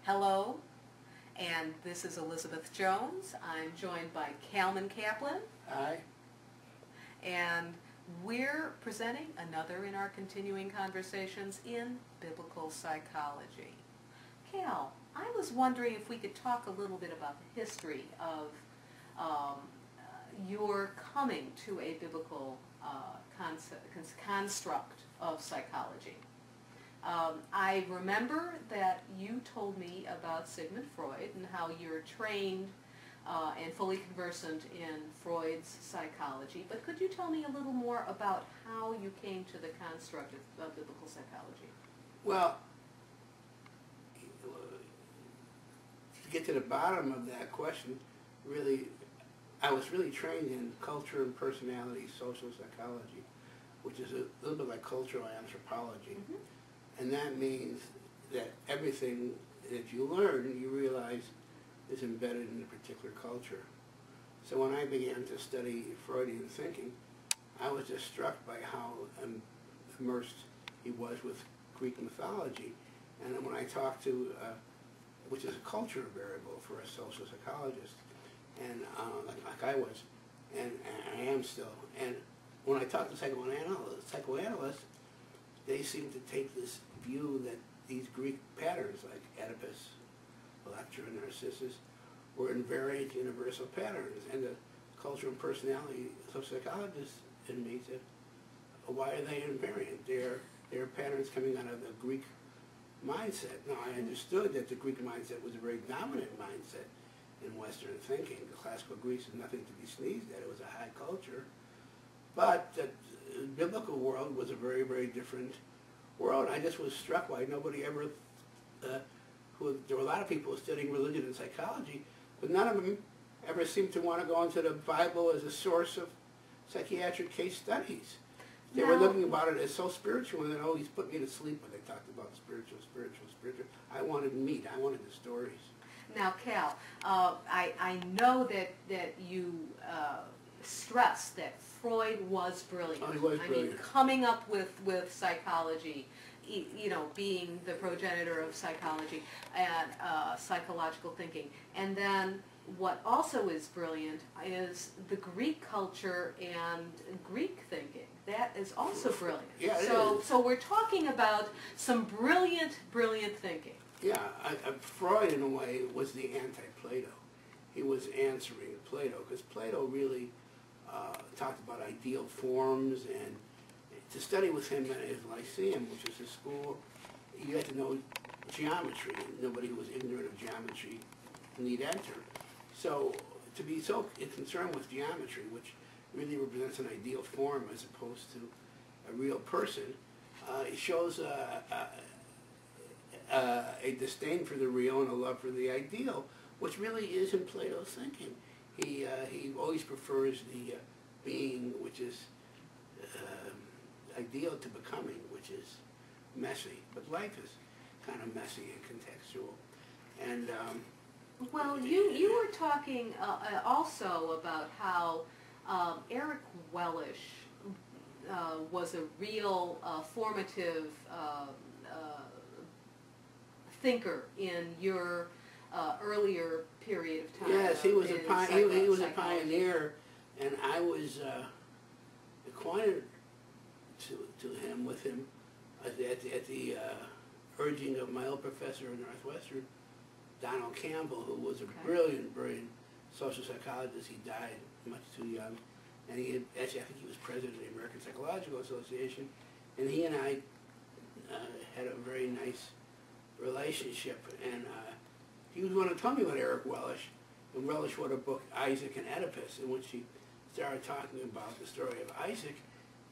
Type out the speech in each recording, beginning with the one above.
Hello, and this is Elizabeth Jones. I'm joined by Calman Kaplan, Aye. and we're presenting another in our continuing conversations in biblical psychology. Cal, I was wondering if we could talk a little bit about the history of your coming to a biblical construct of psychology. I remember that you told me about Sigmund Freud and how you're trained and fully conversant in Freud's psychology, but could you tell me a little more about how you came to the construct of biblical psychology? Well, to get to the bottom of that question, really, I was really trained in culture and personality social psychology, which is a little bit like cultural anthropology. Mm-hmm. And that means that everything that you learn, you realize is embedded in a particular culture. So when I began to study Freudian thinking, I was just struck by how immersed he was with Greek mythology. And then when I talked to, which is a culture variable for a social psychologist, and like I was, and I am still, and when I talked to psychoanalysts, they seem to take this view that these Greek patterns, like Oedipus, Electra, and Narcissus, were invariant universal patterns. And the cultural and personality psychologists in me said, why are they invariant? They're patterns coming out of the Greek mindset. Now, I understood that the Greek mindset was a very dominant mindset in Western thinking. The classical Greece is nothing to be sneezed at. It was a high culture. But the biblical world was a very, very different world. I just was struck by nobody ever, there were a lot of people studying religion and psychology, but none of them ever seemed to want to go into the Bible as a source of psychiatric case studies. They were looking about it as so spiritual, and it always put me to sleep when they talked about spiritual. I wanted meat. I wanted the stories. Now, Cal, I know that you stress that Freud was brilliant. Oh, he was brilliant. I mean, coming up with psychology, you know, being the progenitor of psychology and psychological thinking. And then what also is brilliant is the Greek culture and Greek thinking. That is also brilliant. Yeah, so we're talking about some brilliant thinking. Yeah, Freud, in a way, was the anti-Plato. He was answering Plato, because Plato really talked about ideal forms, and to study with him at his Lyceum, which is his school, you had to know geometry. Nobody who was ignorant of geometry need enter. So to be so concerned with geometry, which really represents an ideal form as opposed to a real person, it shows a disdain for the real and a love for the ideal, which really is in Plato's thinking. He always prefers the being which is ideal to becoming, which is messy. But life is kind of messy and contextual. And well, you were talking also about how Eric Wellish was a real formative thinker in your earlier period of time. yes, he was a pioneer, and I was acquainted with him at the urging of my old professor at Northwestern, Donald Campbell, who was a brilliant social psychologist. He died much too young, and he I think he was president of the American Psychological Association, and he and I had a very nice relationship, and he was going to tell me about Eric Wellish, and Wellish wrote a book, Isaac and Oedipus, in which he started talking about the story of Isaac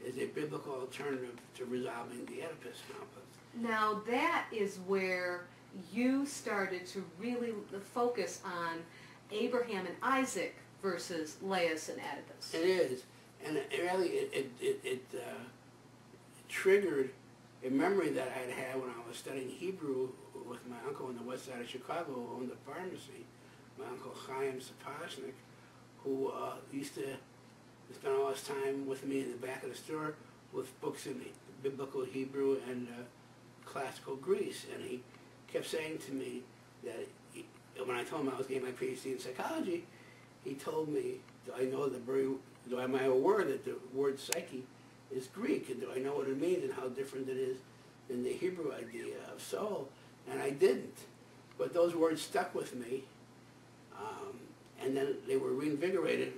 as a biblical alternative to resolving the Oedipus complex. Now that is where you started to really focus on Abraham and Isaac versus Laius and Oedipus. It is, and it triggered a memory that I had when I was studying Hebrew with my uncle on the west side of Chicago who owned a pharmacy, my uncle Chaim Sapochnik, who used to spend all his time with me in the back of the store with books in biblical Hebrew and classical Greece. And he kept saying to me that when I told him I was getting my PhD in psychology, he told me, am I aware that the word psyche is Greek, and do I know what it means and how different it is than the Hebrew idea of soul? And I didn't. But those words stuck with me, and then they were reinvigorated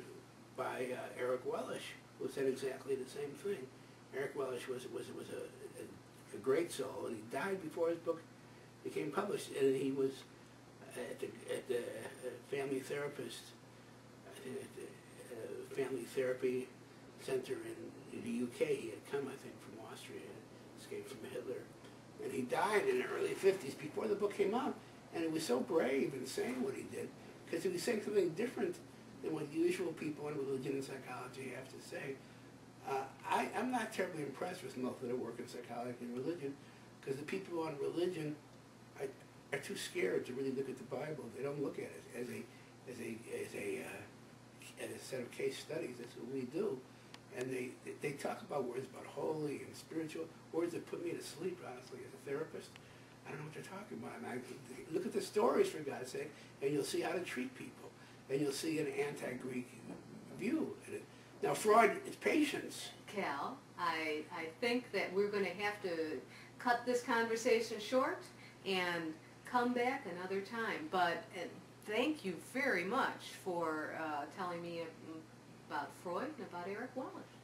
by Eric Wellish, who said exactly the same thing. Eric Wellish was a great soul, and he died before his book became published, and he was at the family therapist, family therapy center in the UK. He had come, I think, from Austria, escaped from Hitler, and he died in the early 50s before the book came out, and he was so brave in saying what he did, because he was saying something different than what usual people in religion and psychology have to say. I'm not terribly impressed with most of the work in psychology and religion, because the people on religion are too scared to really look at the Bible. They don't look at it as a set of case studies. That's what we do. And they talk about words about holy and spiritual, words that put me to sleep, honestly, as a therapist. I don't know what they're talking about. And I look at the stories, for God's sake, and you'll see how to treat people. And you'll see an anti-Greek view in it. Now, Freud is patience. Cal, I think that we're going to have to cut this conversation short and come back another time. But thank you very much for telling me about Freud and about Eric Wellish.